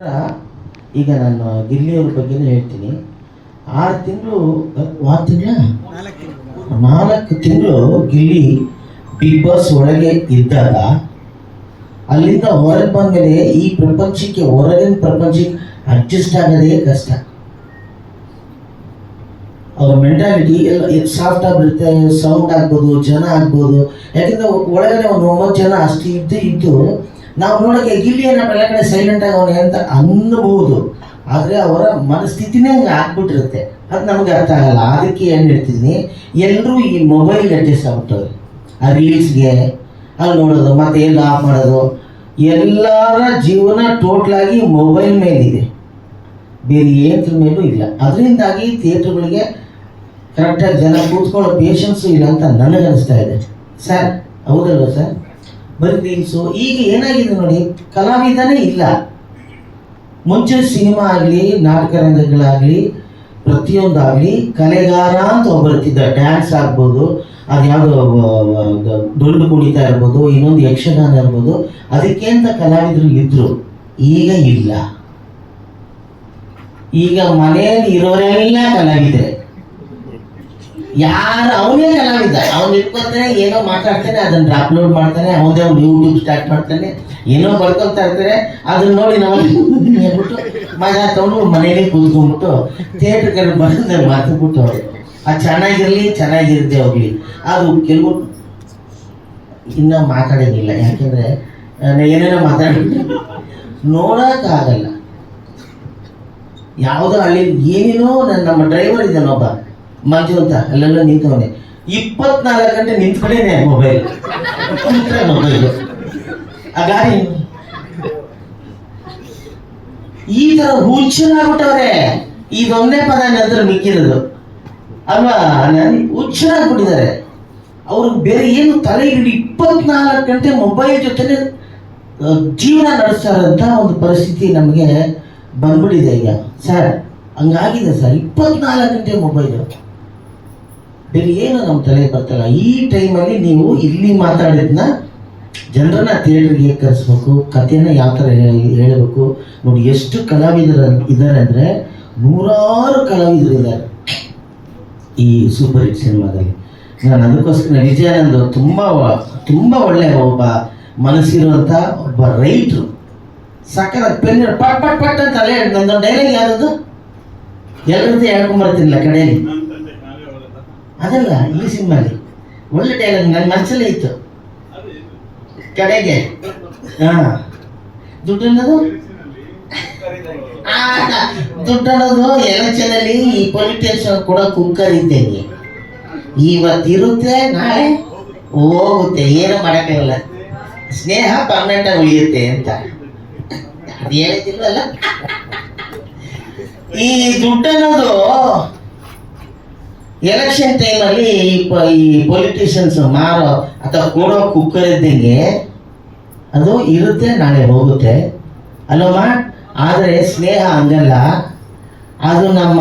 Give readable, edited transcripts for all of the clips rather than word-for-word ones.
ಈಗ ನಾನು ಗಿಲ್ಲಿಯವ್ರ ಬಗ್ಗೆನೇ ಹೇಳ್ತೀನಿ. 6 ತಿಂಗಳು 4 ತಿಂಗಳು ಗಿಲ್ಲಿ ಬಿಗ್ ಬಾಸ್ ಒಳಗೆ ಇದ್ದಾಗ ಅಲ್ಲಿಂದ ಹೊರಗೆ ಬಂದಮೇಲೆ ಈ ಪ್ರಪಂಚಕ್ಕೆ ಹೊರಗಿನ ಪ್ರಪಂಚಕ್ಕೆ ಅಡ್ಜಸ್ಟ್ ಆಗೋದೇ ಕಷ್ಟ. ಅವ್ರ ಮೆಂಟಾಲಿಟಿ ಎಲ್ಲ ಸಾಫ್ಟ್ ಆಗಿರುತ್ತೆ, ಸೌಂಡ್ ಆಗ್ಬೋದು, ಜನ ಆಗ್ಬೋದು. ಯಾಕಂದ್ರೆ ಒಳಗಡೆ ಒಂದು 9 ಜನ ಅಷ್ಟು ಇದ್ದು ನಾವು ನೋಡೋಕ್ಕೆ ಗಿಲ್ಲಿ ನಮ್ಮ ಎಲ್ಲ ಕಡೆ ಸೈಲೆಂಟ್ ಆಗವನೆ ಅಂತ ಅನ್ನಬಹುದು. ಆದರೆ ಅವರ ಮನಸ್ಥಿತಿನೇ ಹಂಗೆ ಆಗ್ಬಿಟ್ಟಿರುತ್ತೆ, ಅದು ನಮಗೆ ಅರ್ಥ ಆಗಲ್ಲ. ಅದಕ್ಕೆ ಏನು ಹೇಳ್ತಿದ್ದೀನಿ, ಎಲ್ಲರೂ ಈ ಮೊಬೈಲ್ ಅಡ್ಜಸ್ಟ್ ಆಗ್ಬಿಟ್ಟವ್ರೆ. ಆ ರೀಲ್ಸ್ಗೆ ಅಲ್ಲಿ ನೋಡೋದು ಮತ್ತೆ ಎಲ್ಲ ಆಫ್ ಮಾಡೋದು, ಎಲ್ಲರ ಜೀವನ ಟೋಟ್ಲಾಗಿ ಮೊಬೈಲ್ ಮೇಲಿದೆ, ಬೇರೆ ಏದ್ರ ಮೇಲೂ ಇಲ್ಲ. ಅದರಿಂದಾಗಿ ಥಿಯೇಟ್ರ್ಗಳಿಗೆ ಕರೆಕ್ಟಾಗಿ ಜನ ಕೂತ್ಕೊಳ್ಳೋ ಪೇಷನ್ಸು ಇಲ್ಲ ಅಂತ ನನಗನ್ನಿಸ್ತಾ ಇದೆ ಸರ್. ಹೌದಲ್ವ ಸರ್? ಬರೀ ರೀಲ್ಸು. ಈಗ ಏನಾಗಿದೆ ನೋಡಿ, ಕಲಾವಿದನೇ ಇಲ್ಲ. ಮುಂಚೆ ಸಿನಿಮಾ ಆಗಲಿ, ನಾಟಕ ರಂಗಗಳಾಗಲಿ, ಪ್ರತಿಯೊಂದಾಗಲಿ ಕಲೆಗಾರ ಅಂತ ಒಬ್ಬರ್ತಿದ್ದ. ಡ್ಯಾನ್ಸ್ ಆಗ್ಬೋದು, ಅದು ಯಾವುದೋ ಡೊಳ್ಳು ಕುಣಿತ ಇರ್ಬೋದು, ಇನ್ನೊಂದು ಯಕ್ಷಗಾನ ಇರ್ಬೋದು, ಅದಕ್ಕೆ ಅಂತ ಕಲಾವಿದರು ಇದ್ದರು. ಈಗ ಇಲ್ಲ. ಈಗ ಮನೆಯಲ್ಲಿ ಇರೋರೆಲ್ಲ ಕಲಾವಿದರೆ. ಯಾರು ಅವನೇ ಕಲಾವಿದ, ಅವನು ಇಟ್ಕೊತಾನೆ, ಏನೋ ಮಾತಾಡ್ತಾನೆ, ಅದನ್ನು ಅಪ್ಲೋಡ್ ಮಾಡ್ತಾನೆ, ಅವನದೇ ಒಂದು ಯೂಟ್ಯೂಬ್ ಸ್ಟಾರ್ಟ್ ಮಾಡ್ತಾನೆ, ಏನೋ ಬರ್ಕೊಳ್ತಾ ಇರ್ತಾರೆ. ಅದನ್ನ ನೋಡಿ ನಾವು ಹೇಳ್ಬಿಟ್ಟು ಮಜಾ ತಗೊಂಡು ಮನೇಲಿ ಕೂತ್ಕೊಂಡ್ಬಿಟ್ಟು ಥಿಯೇಟ್ರ್ಗಳು ಬಂದು ಮಾತಾಡ್ಬಿಟ್ಟು ಅವ್ರೆ ಅದು ಚೆನ್ನಾಗಿರದೆ ಹೋಗ್ಲಿ. ಅದು ಕೆಲವು ಇನ್ನೂ ಮಾತಾಡೋಂಗಿಲ್ಲ, ಯಾಕೆಂದರೆ ಏನೇನೋ ಮಾತಾಡ್ಬಿಟ್ಟು ನೋಡೋಕ್ಕಾಗಲ್ಲ. ಯಾವುದೋ ಹಳ್ಳಿ ಏನೇನೋ ನಮ್ಮ ಡ್ರೈವರ್ ಇದ್ದಾನೊಬ್ಬ ಮಂಜು ಅಂತ, ಅಲ್ಲೆಲ್ಲ ನಿಂತವನೆ 24 ಗಂಟೆ ನಿಂತ್ಕೊಂಡೇನೆ ಮೊಬೈಲು. ಆ ಗಾಡಿ ಈ ತರ ಹುಚ್ಚರಾಗ್ಬಿಟ್ಟವ್ರೆ. ಇದೊಂದೇ ಪದ ನಂತರ ಮಿಕ್ಕಿರೋದು ಅಲ್ವಾ, ಹುಚ್ಚರಾಗ್ಬಿಟ್ಟಿದ್ದಾರೆ. ಅವ್ರಿಗೆ ಬೇರೆ ಏನು ತಲೆ ಹಿಡಿ 24 ಗಂಟೆ ಮೊಬೈಲ್ ಜೊತೆನೆ ಜೀವನ ನಡೆಸ್ತಾರಂತ ಒಂದು ಪರಿಸ್ಥಿತಿ ನಮಗೆ ಬಂದ್ಬಿಟ್ಟಿದೆ ಈಗ ಸರ್. ಹಂಗಾಗಿದೆ ಸರ್, 24 ಗಂಟೆ ಮೊಬೈಲು, ಬೇರೆ ಏನು ನಮ್ಮ ತಲೆ ಬರ್ತಲ್ಲ. ಈ ಟೈಮಲ್ಲಿ ನೀವು ಇಲ್ಲಿ ಮಾತಾಡಿದ್ನ ಜನರನ್ನ ಥಿಯೇಟ್ರಿಗೆ ಕರೆಸ್ಬೇಕು, ಕಥೆನ ಯಾವ ಥರ ಹೇಳಬೇಕು. ನೋಡಿ ಎಷ್ಟು ಕಲಾವಿದರು ಇದ್ದಾರೆ ಅಂದರೆ, 100 ಕಲಾವಿದರು ಇದ್ದಾರೆ ಈ ಸೂಪರ್ ಹಿಟ್ ಸಿನಿಮಾದಲ್ಲಿ. ನಾನು ಅದಕ್ಕೋಸ್ಕರ ವಿಜಯಾನಂದ್ ತುಂಬ ಒಳ್ಳೆಯ ಒಬ್ಬ ಮನಸ್ಸಿರುವಂಥ ಒಬ್ಬ ರೈಟ್ರು. ಸಕ್ಕರ ಪೆನ್ ಪಟ್ ಪಟ್ ಪಟ್ ಅಂತ ಅಲ್ಲೇ ನಂದೊಂದು ಡೈಲಾಗ್ ಯಾವುದು ಎಲ್ಲರದ್ದು ಹೇಳ್ಕೊಂಬರ್ತಿರ್ಲಿಲ್ಲ ಕಡೆಯಲ್ಲಿ, ಅದಲ್ಲ ಈ ಸಿನಿಮಾಲಿ ಒಳ್ಳೆ ಡೈಲಾಗ್ ನನ್ನ ಮನಸ್ಸಲ್ಲೇ ಇತ್ತು. ಕಡೆಗೆ ದುಡ್ಡು ಅನ್ನೋದು ಎಲೆಕ್ಷನ್ ಅಲ್ಲಿ ಈ ಪೊಲಿಟಿಷಿಯನ್ ಕೂಡ ಕುಕ್ಕರ್ ಇದ್ದೇನೆ, ಇವತ್ತಿರುತ್ತೆ ನಾಳೆ ಹೋಗುತ್ತೆ, ಏನು ಮಾಡೋಕ್ಕಾಗಲ್ಲ, ಸ್ನೇಹ ಪರ್ಮನೆಂಟ್ ಆಗಿ ಉಳಿಯುತ್ತೆ ಅಂತ ಅದು ಹೇಳಿದಿಲ್ವಲ್ಲ. ಈ ದುಡ್ಡು ಅನ್ನೋದು ಎಲೆಕ್ಷನ್ ಟೈಮಲ್ಲಿ ಈ ಪೊಲಿಟಿಷಿಯನ್ಸ್ ಮಾರೋ ಅಥವಾ ಕೊಡೋ ಕುಕ್ಕರ್ ಇದ್ದಂಗೆ, ಅದು ಇರುತ್ತೆ ನಾಳೆ ಹೋಗುತ್ತೆ ಅಲ್ಲಮ್ಮ. ಆದರೆ ಸ್ನೇಹ ಹಂಗಲ್ಲ, ಅದು ನಮ್ಮ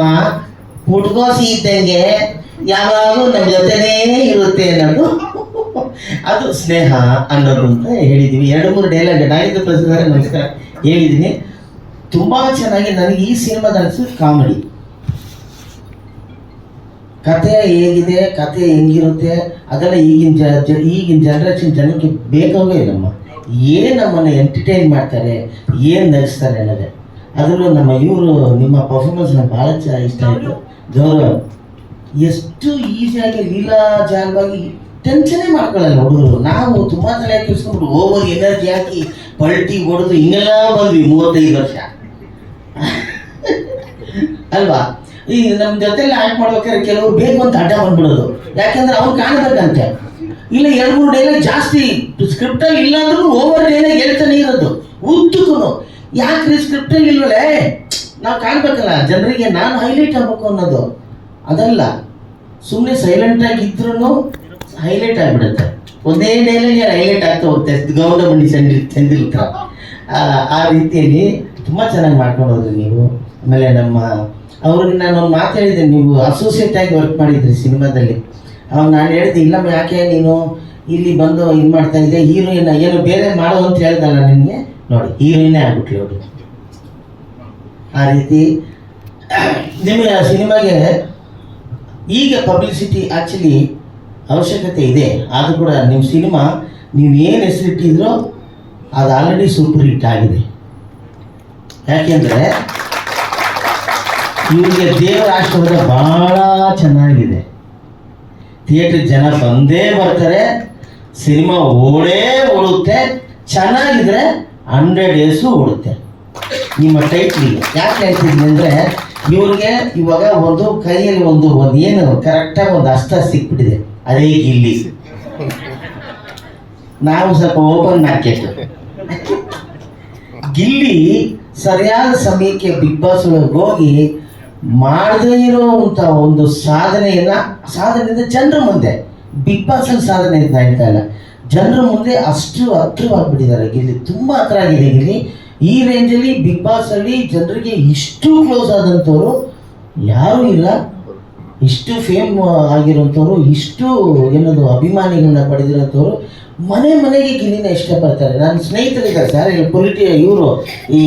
ಪುಟ್ಕೋಸಿ ಇದ್ದಂಗೆ ಯಾವಾಗಲೂ ನಮ್ಮ ಜೊತೆನೇ ಇರುತ್ತೆ ಅನ್ನೋದು, ಅದು ಸ್ನೇಹ ಅನ್ನೋದು ಅಂತ ಹೇಳಿದ್ದೀವಿ. 2-3 ಡೈಲಾಗ್ ನಾಡಿದ್ದು ಪ್ರಸಾದ ನಮಸ್ಕಾರ ಹೇಳಿದ್ದೀನಿ. ತುಂಬ ಚೆನ್ನಾಗಿ ನನಗೆ ಈ ಸಿನಿಮಾದ ಅನಿಸೋದು ಕಾಮಿಡಿ. ಕತೆ ಹೇಗಿದೆ, ಕತೆ ಹೆಂಗಿರುತ್ತೆ ಅದೆಲ್ಲ ಈಗಿನ ಜನ್ರೇಷನ್ ಜನಕ್ಕೆ ಬೇಕಾಗೇ ಇಲ್ಲಮ್ಮ. ಏನು ನಮ್ಮನ್ನು ಎಂಟರ್ಟೈನ್ ಮಾಡ್ತಾರೆ, ಏನು ನಗಿಸ್ತಾರೆ ಅನ್ನೋದೇ. ಅದರಲ್ಲೂ ನಿಮ್ಮ ಪರ್ಫಾರ್ಮೆನ್ಸ್ ನನಗೆ ಭಾಳ ಇಷ್ಟ ಆಯಿತು. ಗೌರವ್ ಎಷ್ಟು ಈಸಿಯಾಗಿ ಲೀಲಾಜಾಲವಾಗಿ ಟೆನ್ಷನ್ನೇ ಮಾಡ್ಕೊಳ್ಳಲ್ಲ ಹುಡುಗರು. ನಾವು ತುಂಬ ತಲೆ ಕೆಡಿಸ್ಕೊಂಡ್ಬಿಟ್ಟು ಓವರ್ ಎನರ್ಜಿ ಹಾಕಿ ಪಲ್ಟಿ ಹೊಡೆದು ಹಿಂಗೆಲ್ಲ ಬಂದ್ವಿ 35 ವರ್ಷ ಅಲ್ವಾ. ಈ ನಮ್ಮ ಜೊತೆಲ್ಲ ಆ್ಯಕ್ಟ್ ಮಾಡ್ಬೇಕಾದ್ರೆ ಕೆಲವರು ಬೇಕು ಅಂತ ಅಡ್ಡ ಬಂದ್ಬಿಡೋದು, ಯಾಕೆಂದ್ರೆ ಅವ್ರು ಕಾಣಬೇಕಂತೆ. ಇಲ್ಲ 2-3 ಡೈಲಾಗ್ ಜಾಸ್ತಿ ಸ್ಕ್ರಿಪ್ಟಲ್ಲಿ ಇಲ್ಲ ಅಂದ್ರೂ ಓವರ್ ಡೈಲಾಗ್ ಹೇಳ್ತಾನೆ ಇರೋದು ಉದ್ದಕ್ಕೂ. ಯಾಕ್ರಿ ಸ್ಕ್ರಿಪ್ಟಲ್ಲಿ ಇಲ್ವಲ್ಲೇ, ನಾವು ಕಾಣ್ಬೇಕಲ್ಲ ಜನರಿಗೆ, ನಾನು ಹೈಲೈಟ್ ಆಗಬೇಕು ಅನ್ನೋದು ಅದಲ್ಲ. ಸುಮ್ಮನೆ ಸೈಲೆಂಟಾಗಿ ಇದ್ರೂ ಹೈಲೈಟ್ ಆಗಿಬಿಡುತ್ತೆ. ಒಂದೇ ಡೈಲಾಗ್ ಹೈಲೈಟ್ ಆಗ್ತಾ ಹೋಗುತ್ತೆ, ಗೌಡ ಮಂಡಿ ಚಂದಿರ್ತ. ಆ ರೀತಿಯಲ್ಲಿ ತುಂಬ ಚೆನ್ನಾಗಿ ಮಾಡ್ಕೊಂಡು ಹೋದ್ರಿ ನೀವು. ಆಮೇಲೆ ಅವ್ರಿಗೆ ನಾನು ಒಂದು ಮಾತು ಹೇಳಿದ್ದೆ, ನೀವು ಅಸೋಸಿಯೇಟ್ ಆಗಿ ವರ್ಕ್ ಮಾಡಿದ್ರಿ ಸಿನಿಮಾದಲ್ಲಿ. ಅವಾಗ ನಾನು ಹೇಳಿದೆ, ಇಲ್ಲಮ್ಮ ಯಾಕೆ ನೀನು ಇಲ್ಲಿ ಬಂದು ಇದು ಮಾಡ್ತಾ ಇದ್ದೆ, ಹೀರೋಯಿನ್ ಏನು ಬೇರೆ ಮಾಡೋ ಅಂತ ಹೇಳ್ದಲ್ಲ ನಿನಗೆ. ನೋಡಿ ಹೀರೋಯಿನ್ನೇ ಆಗ್ಬಿಟ್ಲಿ ಅವರು. ಆ ರೀತಿ ನಿಮಗೆ ಆ ಸಿನಿಮಾಗೆ ಈಗ ಪಬ್ಲಿಸಿಟಿ ಆ್ಯಕ್ಚುಲಿ ಅವಶ್ಯಕತೆ ಇದೆ. ಆದರೂ ಕೂಡ ನಿಮ್ಮ ಸಿನಿಮಾ ನೀವು ಏನು ಹೆಸರಿಟ್ಟಿದ್ರೋ ಅದು ಆಲ್ರೆಡಿ ಸೂಪರ್ ಹಿಟ್ ಆಗಿದೆ. ಯಾಕೆಂದರೆ ಇವ್ರಿಗೆ ದೇವರ ಆಶೀರ್ವಾದ ಭಾಳ ಚೆನ್ನಾಗಿದೆ. ಥಿಯೇಟ್ರಿಗೆ ಜನ ಬಂದೇ ಬರ್ತಾರೆ, ಸಿನಿಮಾ ಓಡುತ್ತೆ, ಚೆನ್ನಾಗಿದ್ರೆ 100 ಡೇಸು ಓಡುತ್ತೆ. ನಿಮ್ಮ ಟೈಟ್ಲಿಗೆ ಯಾಕೆ ಹೇಳ್ತಿದ್ದೀನಿ ಅಂದರೆ ಇವ್ರಿಗೆ ಇವಾಗ ಒಂದು ಕೈಯಲ್ಲಿ ಒಂದು ಏನು ಕರೆಕ್ಟಾಗಿ ಒಂದು ಅಸ್ತ್ರ ಸಿಕ್ಬಿಟ್ಟಿದೆ, ಅದೇ ಗಿಲ್ಲಿ. ನಾವು ಸ್ವಲ್ಪ ಓಪನ್ ಮಾರ್ಕೆಟ್. ಗಿಲ್ಲಿ ಸರಿಯಾದ ಸಮಯಕ್ಕೆ ಬಿಗ್ ಬಾಸ್ ಒಳಗೆ ಹೋಗಿ ಮಾಡದೇ ಇರೋವಂಥ ಒಂದು ಸಾಧನೆಯಿಂದ ಜನರ ಮುಂದೆ, ಬಿಗ್ ಬಾಸ್ ಅಲ್ಲಿ ಸಾಧನೆ ಅಂತ ಹೇಳ್ತಾ ಇಲ್ಲ, ಜನರ ಮುಂದೆ ಅಷ್ಟು ಹತ್ರವಾಗಿಬಿಟ್ಟಿದ್ದಾರೆ ಗಿಲ್ಲಿ. ತುಂಬ ಹತ್ರ ಆಗಿದೆ ಗಿಲ್ಲಿ. ಈ ರೇಂಜಲ್ಲಿ ಬಿಗ್ ಬಾಸ್ ಅಲ್ಲಿ ಜನರಿಗೆ ಇಷ್ಟು ಕ್ಲೋಸ್ ಆದಂಥವ್ರು ಯಾರೂ ಇಲ್ಲ. ಇಷ್ಟು ಫೇಮ್ ಆಗಿರೋಂಥವ್ರು, ಇಷ್ಟು ಏನದು ಅಭಿಮಾನಿಗಳನ್ನ ಪಡೆದಿರೋಂಥವ್ರು ಮನೆಗೆ ಗಿಲ್ಲಿನ ಇಷ್ಟಪಡ್ತಾರೆ. ನನ್ನ ಸ್ನೇಹಿತರಿದ್ದಾರೆ ಸರ್, ಇವರು ಈ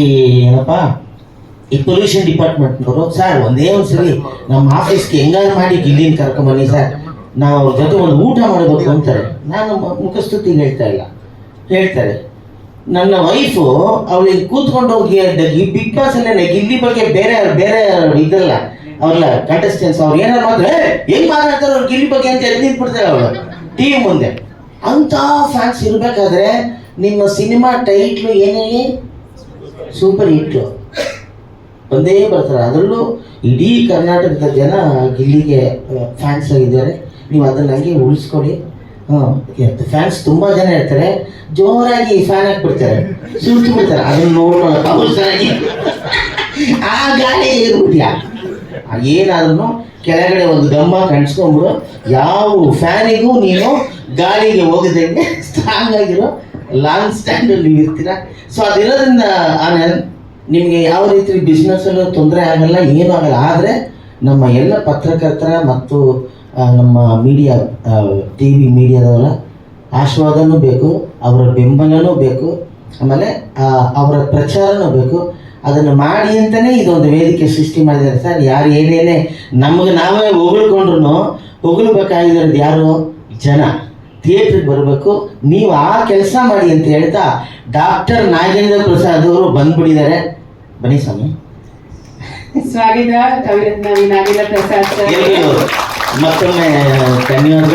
ಏನಪ್ಪ ಈ ಪೊಲ್ಯೂಷನ್ ಡಿಪಾರ್ಟ್ಮೆಂಟ್ನವರು, ಸರ್ ಒಂದೇ ಒಂದ್ಸರಿ ನಮ್ಮ ಆಫೀಸ್ಗೆ ಹೆಂಗಾರು ಮಾಡಿ ಗಿಲ್ಲಿನ ಕರ್ಕೊಂಬನ್ನಿ ಸರ್, ನಾವು ಅವ್ರ ಜೊತೆ ಒಂದು ಊಟ ಮಾಡಬೇಕು ಅಂತಾರೆ. ನಾನು ಮುಖಸ್ತುತಿ ಹೇಳ್ತಾರೆ. ನನ್ನ ವೈಫು ಅವಳಿಗೆ ಕೂತ್ಕೊಂಡು ಹೋಗಿ ಬಿಗ್ ಬಾಸ್ ಅಲ್ಲೇ ಗಿಲ್ಲಿ ಬಗ್ಗೆ ಬೇರೆ ಇದಲ್ಲ ಅವ್ರಲ್ಲ ಕಂಟೆಸ್ಟೆನ್ಸ್, ಅವ್ರು ಏನಾರು ಮಾತ್ರ ಹೆಂಗ್ ಮಾತಾಡ್ತಾರೆ ಅವ್ರು ಗಿಲ್ಲಿ ಬಗ್ಗೆ ಅಂತ ಎದ್ದು ನಿಂತ್ಬಿಡ್ತಾರೆ ಅವಳು ಟಿವಿ ಮುಂದೆ. ಅಂತ ಫ್ಯಾನ್ಸ್ ಇರಬೇಕಾದ್ರೆ ನಿಮ್ಮ ಸಿನಿಮಾ ಟೈಟ್ಲು ಏನೇ ಸೂಪರ್ ಹಿಟ್ಟು ಬಂದೇ ಬರ್ತಾರೆ. ಅದರಲ್ಲೂ ಇಡೀ ಕರ್ನಾಟಕದ ಜನ ಗಿಲ್ಲಿಗೆ ಫ್ಯಾನ್ಸ್ ಆಗಿದ್ದಾರೆ. ನೀವು ಅದನ್ನು ಹಂಗೆ ಉಳಿಸ್ಕೊಳ್ಳಿ. ಫ್ಯಾನ್ಸ್ ತುಂಬ ಜನ ಇರ್ತಾರೆ, ಜೋರಾಗಿ ಫ್ಯಾನ್ ಹಾಕ್ಬಿಡ್ತಾರೆ, ಸುಳ್ತು ಬಿಡ್ತಾರೆ. ಅದನ್ನು ನೋಡೋಣ ಆ ಗಾಳಿ ಇರ್ಬಿಟ್ಯಾ ಏನಾದ್ರೂ ಕೆಳಗಡೆ ಒಂದು ಗಮ್ಮ ಕಣ್ಸ್ಕೊಂಡ್ಬಿಡು. ಯಾವ ಫ್ಯಾನಿಗೂ ನೀನು ಗಾಳಿಗೆ ಹೋಗದಂಗೆ ಸ್ಟ್ರಾಂಗ್ ಆಗಿರೋ ಲಾಂಗ್ ಸ್ಟ್ಯಾಂಡಲ್ಲಿ ನೀವು ಇರ್ತೀರ. ಸೊ ಅದಿರೋದ್ರಿಂದ ನಿಮಗೆ ಯಾವ ರೀತಿ ಬಿಸ್ನೆಸ್ಸಲ್ಲೂ ತೊಂದರೆ ಆಗಲ್ಲ, ಏನೂ ಆಗಲ್ಲ. ಆದರೆ ನಮ್ಮ ಎಲ್ಲ ಪತ್ರಕರ್ತರ ಮತ್ತು ನಮ್ಮ ಮೀಡಿಯಾ TV ಮೀಡಿಯಾದವರ ಆಶೀರ್ವಾದನೂ ಬೇಕು, ಅವರ ಬೆಂಬಲನೂ ಬೇಕು, ಆಮೇಲೆ ಅವರ ಪ್ರಚಾರನೂ ಬೇಕು. ಅದನ್ನು ಮಾಡಿ ಅಂತಲೇ ಇದೊಂದು ವೇದಿಕೆ ಸೃಷ್ಟಿ ಮಾಡಿದ್ದಾರೆ ಸರ್. ಯಾರು ಏನೇನೇ ನಮಗೆ ನಾವೇ ಹೊಗಳ್ಬೇಕಾಗಿರೋದು ಯಾರು? ಜನ ಥಿಯೇಟ್ರಿಗೆ ಬರಬೇಕು. ನೀವು ಆ ಕೆಲಸ ಮಾಡಿ ಅಂತ ಹೇಳ್ತಾ ಡಾಕ್ಟರ್ ನಾಗೇಂದ್ರ ಪ್ರಸಾದ್ ಅವರು ಬಂದ್ಬಿಟ್ಟಿದ್ದಾರೆ. ಬನ್ನಿ ಸ್ವಾಮಿ. ಸ್ವಾಗತ ಕವಿರತ್ನ ನಾಗೇಂದ್ರ ಪ್ರಸಾದ್ ಸರ್. ಮತ್ತೊಮ್ಮೆ ಧನ್ಯವಾದ.